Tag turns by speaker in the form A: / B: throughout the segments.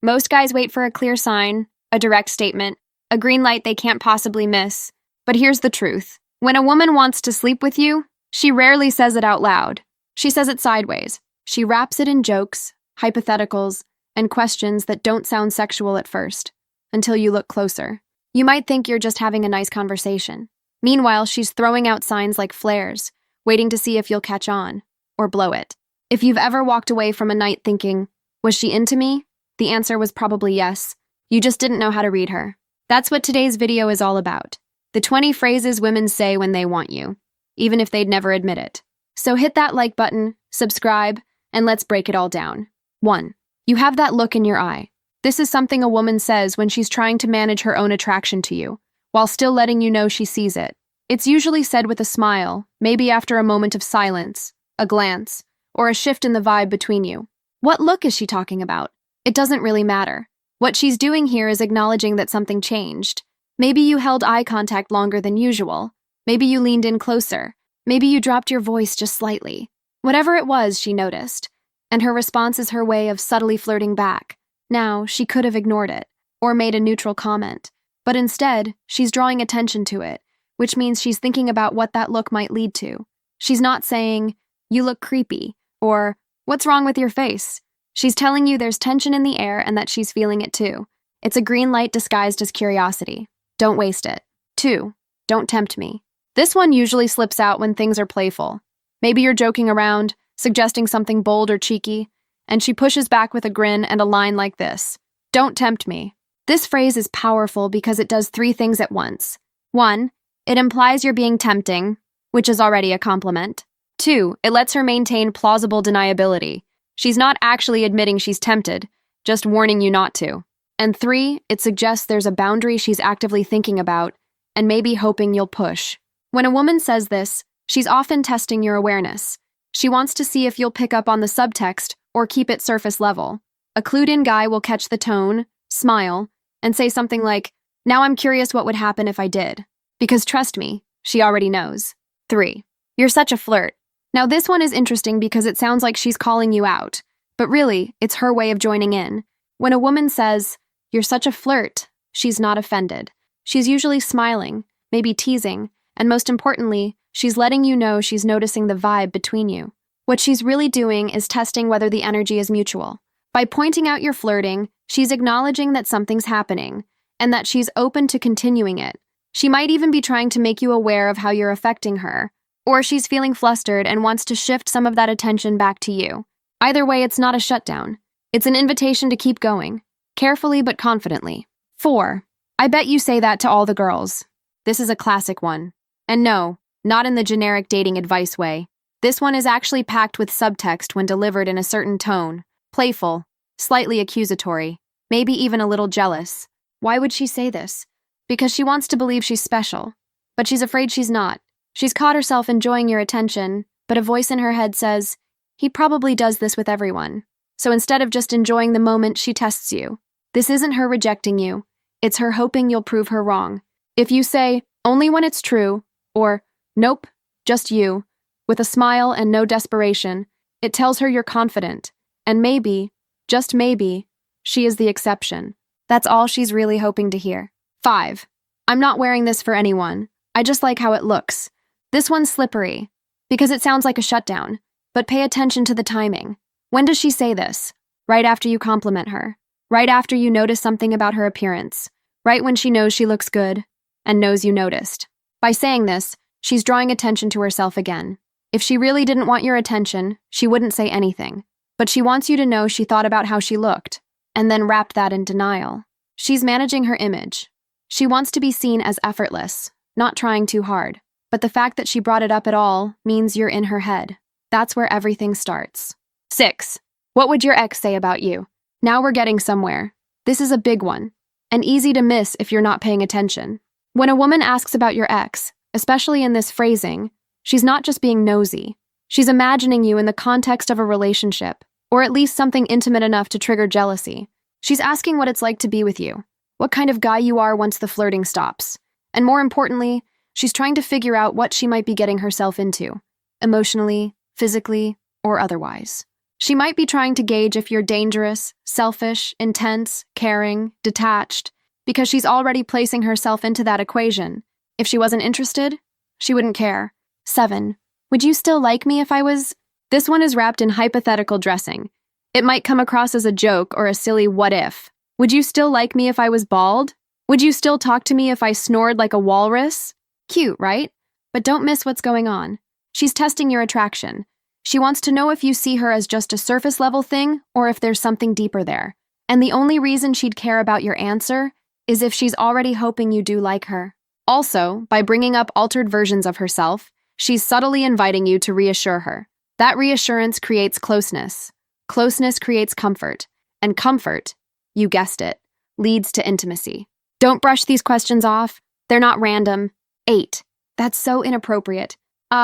A: Most guys wait for a clear sign, a direct statement, a green light they can't possibly miss. But here's the truth. When a woman wants to sleep with you, she rarely says it out loud. She says it sideways. She wraps it in jokes, hypotheticals, and questions that don't sound sexual at first, until you look closer. You might think you're just having a nice conversation. Meanwhile, she's throwing out signs like flares, waiting to see if you'll catch on, or blow it. If you've ever walked away from a night thinking, was she into me? The answer was probably yes. You just didn't know how to read her. That's what today's video is all about. The 20 phrases women say when they want you, even if they'd never admit it. So hit that like button, subscribe, and let's break it all down. 1. You have that look in your eye. This is something a woman says when she's trying to manage her own attraction to you, while still letting you know she sees it. It's usually said with a smile, maybe after a moment of silence, a glance, or a shift in the vibe between you. What look is she talking about? It doesn't really matter. What she's doing here is acknowledging that something changed. Maybe you held eye contact longer than usual. Maybe you leaned in closer. Maybe you dropped your voice just slightly. Whatever it was, she noticed. And her response is her way of subtly flirting back. Now, she could have ignored it, or made a neutral comment. But instead, she's drawing attention to it, which means she's thinking about what that look might lead to. She's not saying, "You look creepy," or "What's wrong with your face?" She's telling you there's tension in the air and that she's feeling it too. It's a green light disguised as curiosity. Don't waste it. 2. Don't tempt me. This one usually slips out when things are playful. Maybe you're joking around, suggesting something bold or cheeky, and she pushes back with a grin and a line like this: "Don't tempt me." This phrase is powerful because it does 3 things at once. 1. It implies you're being tempting, which is already a compliment. 2. It lets her maintain plausible deniability. She's not actually admitting she's tempted, just warning you not to. And 3. It suggests there's a boundary she's actively thinking about, and maybe hoping you'll push. When a woman says this, she's often testing your awareness. She wants to see if you'll pick up on the subtext or keep it surface level. A clued-in guy will catch the tone, smile, and say something like, "Now I'm curious what would happen if I did." Because trust me, she already knows. 3. You're such a flirt. Now this one is interesting because it sounds like she's calling you out, but really, it's her way of joining in. When a woman says, "You're such a flirt," she's not offended. She's usually smiling, maybe teasing, and most importantly, she's letting you know she's noticing the vibe between you. What she's really doing is testing whether the energy is mutual. By pointing out you're flirting, she's acknowledging that something's happening, and that she's open to continuing it. She might even be trying to make you aware of how you're affecting her, or she's feeling flustered and wants to shift some of that attention back to you. Either way, it's not a shutdown. It's an invitation to keep going, carefully but confidently. 4. I bet you say that to all the girls. This is a classic one. And no, not in the generic dating advice way. This one is actually packed with subtext when delivered in a certain tone, playful, slightly accusatory, maybe even a little jealous. Why would she say this? Because she wants to believe she's special, but she's afraid she's not. She's caught herself enjoying your attention, but a voice in her head says, "He probably does this with everyone." So instead of just enjoying the moment, she tests you. This isn't her rejecting you. It's her hoping you'll prove her wrong. If you say, "Only when it's true," or "Nope, just you," with a smile and no desperation, it tells her you're confident. And maybe, just maybe, she is the exception. That's all she's really hoping to hear. 5. I'm not wearing this for anyone. I just like how it looks. This one's slippery, because it sounds like a shutdown. But pay attention to the timing. When does she say this? Right after you compliment her. Right after you notice something about her appearance. Right when she knows she looks good, and knows you noticed. By saying this, she's drawing attention to herself again. If she really didn't want your attention, she wouldn't say anything. But she wants you to know she thought about how she looked, and then wrapped that in denial. She's managing her image. She wants to be seen as effortless, not trying too hard. But the fact that she brought it up at all means you're in her head. That's where everything starts. 6. What would your ex say about you? Now we're getting somewhere. This is a big one, and easy to miss if you're not paying attention. When a woman asks about your ex, especially in this phrasing, she's not just being nosy. She's imagining you in the context of a relationship, or at least something intimate enough to trigger jealousy. She's asking what it's like to be with you, what kind of guy you are once the flirting stops. And more importantly, she's trying to figure out what she might be getting herself into, emotionally, physically, or otherwise. She might be trying to gauge if you're dangerous, selfish, intense, caring, detached, because she's already placing herself into that equation. If she wasn't interested, she wouldn't care. 7. Would you still like me if I was... This one is wrapped in hypothetical dressing. It might come across as a joke or a silly what if. Would you still like me if I was bald? Would you still talk to me if I snored like a walrus? Cute, right? But don't miss what's going on. She's testing your attraction. She wants to know if you see her as just a surface-level thing or if there's something deeper there. And the only reason she'd care about your answer is if she's already hoping you do like her. Also, by bringing up altered versions of herself, she's subtly inviting you to reassure her. That reassurance creates closeness. Closeness creates comfort. And comfort, you guessed it, leads to intimacy. Don't brush these questions off. They're not random. 8. That's so inappropriate.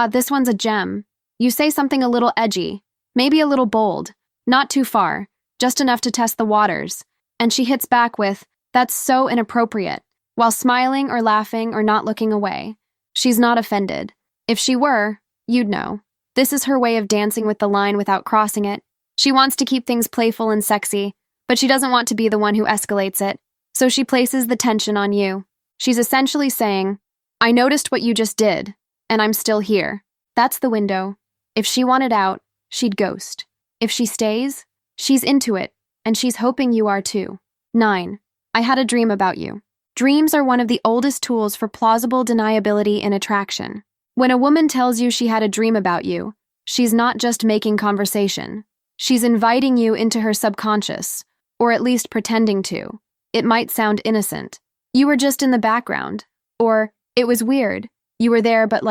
A: This one's a gem. You say something a little edgy, maybe a little bold, not too far, just enough to test the waters. And she hits back with, that's so inappropriate, while smiling or laughing or not looking away. She's not offended. If she were, you'd know. This is her way of dancing with the line without crossing it. She wants to keep things playful and sexy, but she doesn't want to be the one who escalates it, so she places the tension on you. She's essentially saying, I noticed what you just did, and I'm still here. That's the window. If she wanted out, she'd ghost. If she stays, she's into it, and she's hoping you are too. 9. I had a dream about you. Dreams are one of the oldest tools for plausible deniability in attraction. When a woman tells you she had a dream about you, she's not just making conversation. She's inviting you into her subconscious, or at least pretending to. It might sound innocent. You were just in the background. Or, it was weird. You were there, but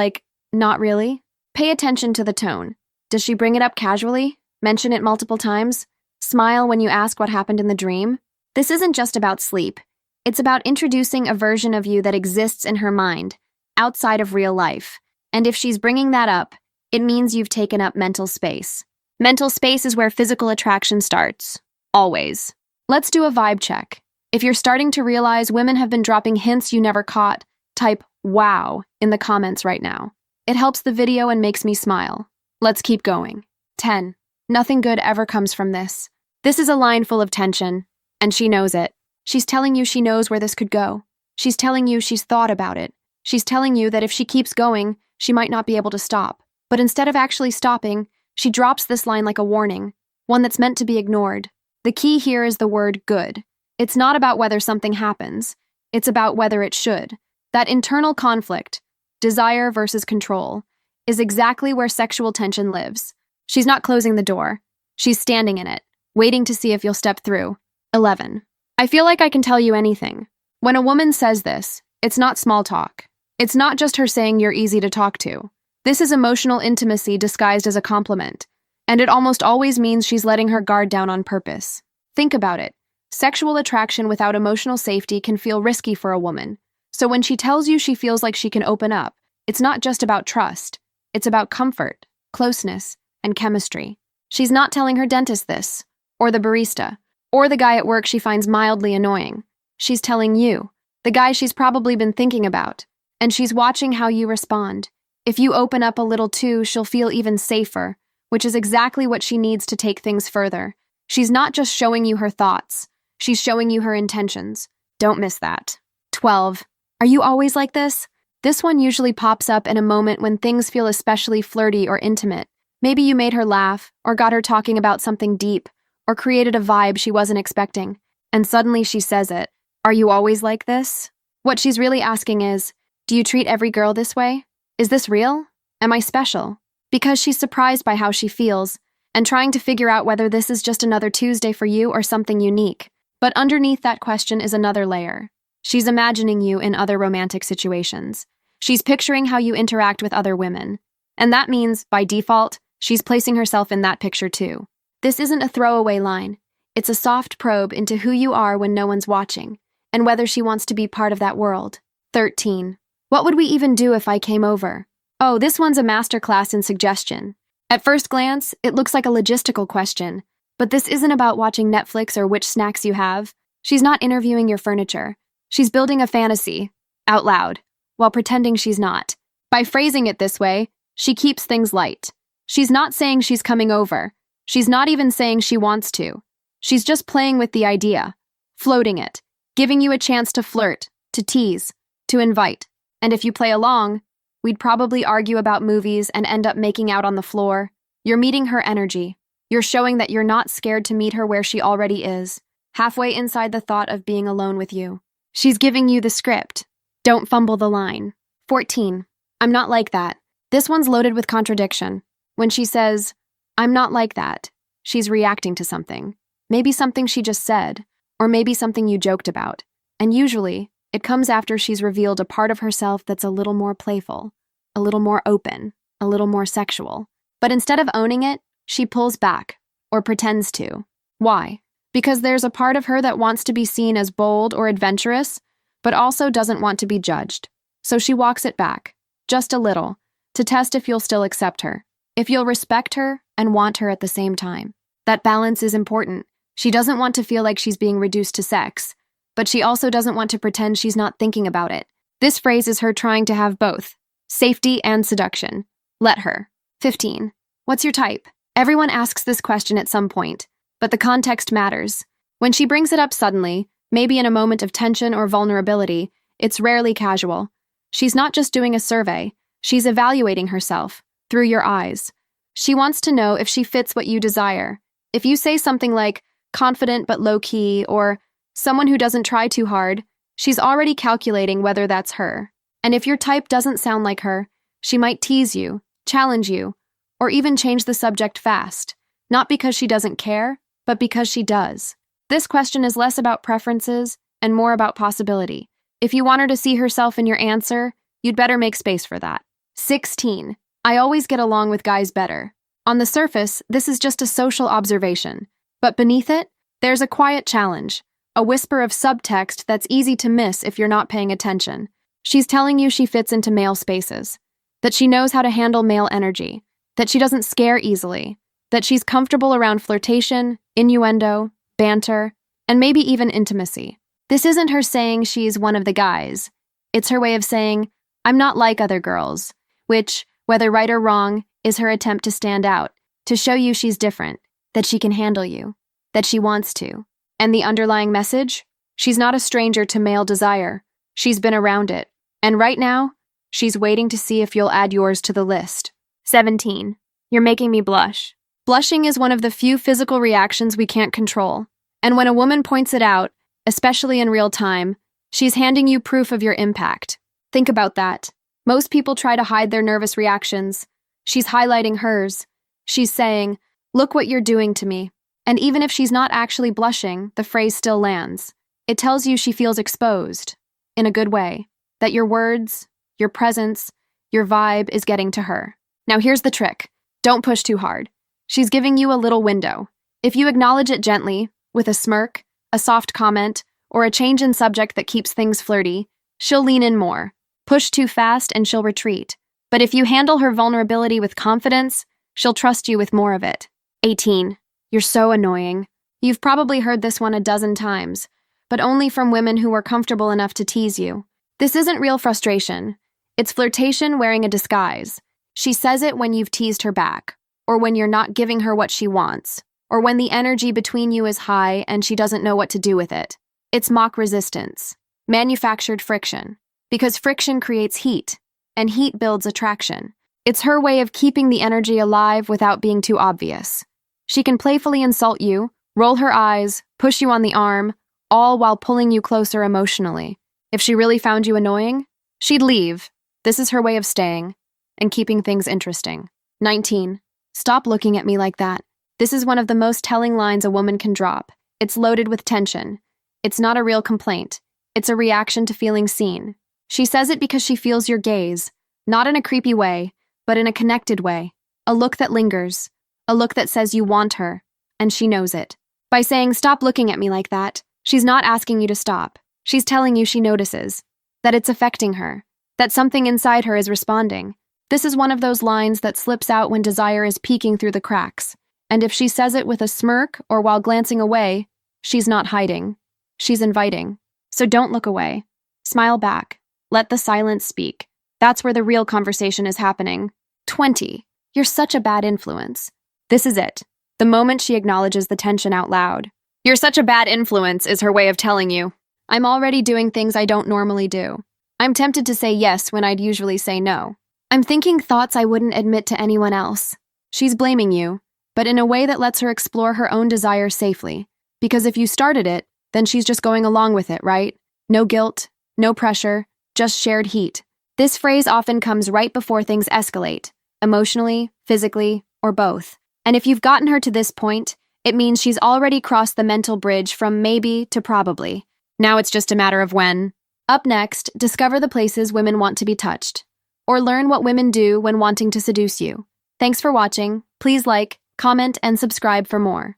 A: not really. Pay attention to the tone. Does she bring it up casually? Mention it multiple times? Smile when you ask what happened in the dream? This isn't just about sleep. It's about introducing a version of you that exists in her mind, outside of real life. And if she's bringing that up, it means you've taken up mental space. Mental space is where physical attraction starts. Always. Let's do a vibe check. If you're starting to realize women have been dropping hints you never caught, type wow in the comments right now. It helps the video and makes me smile. Let's keep going. 10. Nothing good ever comes from this. This is a line full of tension, and she knows it. She's telling you she knows where this could go. She's telling you she's thought about it. She's telling you that if she keeps going, she might not be able to stop. But instead of actually stopping, she drops this line like a warning, one that's meant to be ignored. The key here is the word good. It's not about whether something happens. It's about whether it should. That internal conflict, desire versus control, is exactly where sexual tension lives. She's not closing the door. She's standing in it, waiting to see if you'll step through. 11. I feel like I can tell you anything. When a woman says this, it's not small talk. It's not just her saying you're easy to talk to. This is emotional intimacy disguised as a compliment, and it almost always means she's letting her guard down on purpose. Think about it. Sexual attraction without emotional safety can feel risky for a woman. So when she tells you she feels like she can open up, it's not just about trust. It's about comfort, closeness, and chemistry. She's not telling her dentist this, or the barista, or the guy at work she finds mildly annoying. She's telling you, the guy she's probably been thinking about, and she's watching how you respond. If you open up a little too, she'll feel even safer, which is exactly what she needs to take things further. She's not just showing you her thoughts. She's showing you her intentions. Don't miss that. 12. Are you always like this? This one usually pops up in a moment when things feel especially flirty or intimate. Maybe you made her laugh, or got her talking about something deep, or created a vibe she wasn't expecting, and suddenly she says it. Are you always like this? What she's really asking is, do you treat every girl this way? Is this real? Am I special? Because she's surprised by how she feels, and trying to figure out whether this is just another Tuesday for you or something unique. But underneath that question is another layer. She's imagining you in other romantic situations. She's picturing how you interact with other women. And that means, by default, she's placing herself in that picture too. This isn't a throwaway line. It's a soft probe into who you are when no one's watching, and whether she wants to be part of that world. 13. What would we even do if I came over? Oh, this one's a masterclass in suggestion. At first glance, it looks like a logistical question, but this isn't about watching Netflix or which snacks you have. She's not interviewing your furniture. She's building a fantasy, out loud, while pretending she's not. By phrasing it this way, she keeps things light. She's not saying she's coming over. She's not even saying she wants to. She's just playing with the idea, floating it, giving you a chance to flirt, to tease, to invite. And if you play along, we'd probably argue about movies and end up making out on the floor. You're meeting her energy. You're showing that you're not scared to meet her where she already is, halfway inside the thought of being alone with you. She's giving you the script. Don't fumble the line. 14. I'm not like that. This one's loaded with contradiction. When she says, I'm not like that, she's reacting to something. Maybe something she just said, or maybe something you joked about. And usually, it comes after she's revealed a part of herself that's a little more playful, a little more open, a little more sexual. But instead of owning it, she pulls back, or pretends to. Why? Because there's a part of her that wants to be seen as bold or adventurous, but also doesn't want to be judged. So she walks it back, just a little, to test if you'll still accept her, if you'll respect her and want her at the same time. That balance is important. She doesn't want to feel like she's being reduced to sex, but she also doesn't want to pretend she's not thinking about it. This phrase is her trying to have both, safety and seduction. Let her. 15. What's your type? Everyone asks this question at some point, but the context matters. When she brings it up suddenly, maybe in a moment of tension or vulnerability, it's rarely casual. She's not just doing a survey, she's evaluating herself, through your eyes. She wants to know if she fits what you desire. If you say something like, confident but low-key, or someone who doesn't try too hard, she's already calculating whether that's her. And if your type doesn't sound like her, she might tease you, challenge you, or even change the subject fast, not because she doesn't care, but because she does. This question is less about preferences and more about possibility. If you want her to see herself in your answer, you'd better make space for that. 16. I always get along with guys better. On the surface, this is just a social observation, but beneath it, there's a quiet challenge, a whisper of subtext that's easy to miss if you're not paying attention. She's telling you she fits into male spaces, that she knows how to handle male energy, that she doesn't scare easily, that she's comfortable around flirtation, innuendo, banter, and maybe even intimacy. This isn't her saying she's one of the guys. It's her way of saying, I'm not like other girls, which, whether right or wrong, is her attempt to stand out, to show you she's different, that she can handle you, that she wants to. And the underlying message? She's not a stranger to male desire. She's been around it. And right now, she's waiting to see if you'll add yours to the list. 17. You're making me blush. Blushing is one of the few physical reactions we can't control. And when a woman points it out, especially in real time, she's handing you proof of your impact. Think about that. Most people try to hide their nervous reactions. She's highlighting hers. She's saying, look what you're doing to me. And even if she's not actually blushing, the phrase still lands. It tells you she feels exposed, in a good way, that your words, your presence, your vibe is getting to her. Now here's the trick. Don't push too hard. She's giving you a little window. If you acknowledge it gently, with a smirk, a soft comment, or a change in subject that keeps things flirty, she'll lean in more. Push too fast and she'll retreat. But if you handle her vulnerability with confidence, she'll trust you with more of it. 18. You're so annoying. You've probably heard this one a dozen times, but only from women who are comfortable enough to tease you. This isn't real frustration. It's flirtation wearing a disguise. She says it when you've teased her back, or when you're not giving her what she wants, or when the energy between you is high and she doesn't know what to do with it. It's mock resistance, manufactured friction, because friction creates heat, and heat builds attraction. It's her way of keeping the energy alive without being too obvious. She can playfully insult you, roll her eyes, push you on the arm, all while pulling you closer emotionally. If she really found you annoying, she'd leave. This is her way of staying and keeping things interesting. 19. Stop looking at me like that. This is one of the most telling lines a woman can drop. It's loaded with tension. It's not a real complaint. It's a reaction to feeling seen. She says it because she feels your gaze, not in a creepy way, but in a connected way. A look that lingers. A look that says you want her, and she knows it. By saying, stop looking at me like that, she's not asking you to stop. She's telling you she notices, that it's affecting her, that something inside her is responding. This is one of those lines that slips out when desire is peeking through the cracks. And if she says it with a smirk or while glancing away, she's not hiding. She's inviting. So don't look away. Smile back. Let the silence speak. That's where the real conversation is happening. 20. You're such a bad influence. This is it. the moment she acknowledges the tension out loud. You're such a bad influence is her way of telling you. I'm already doing things I don't normally do. I'm tempted to say yes when I'd usually say no. I'm thinking thoughts I wouldn't admit to anyone else. She's blaming you, but in a way that lets her explore her own desires safely. Because if you started it, then she's just going along with it, right? No guilt, no pressure, just shared heat. This phrase often comes right before things escalate, emotionally, physically, or both. And if you've gotten her to this point, it means she's already crossed the mental bridge from maybe to probably. Now it's just a matter of when. Up next, discover the places women want to be touched, or learn what women do when wanting to seduce you. Thanks for watching. Please like, comment, and subscribe for more.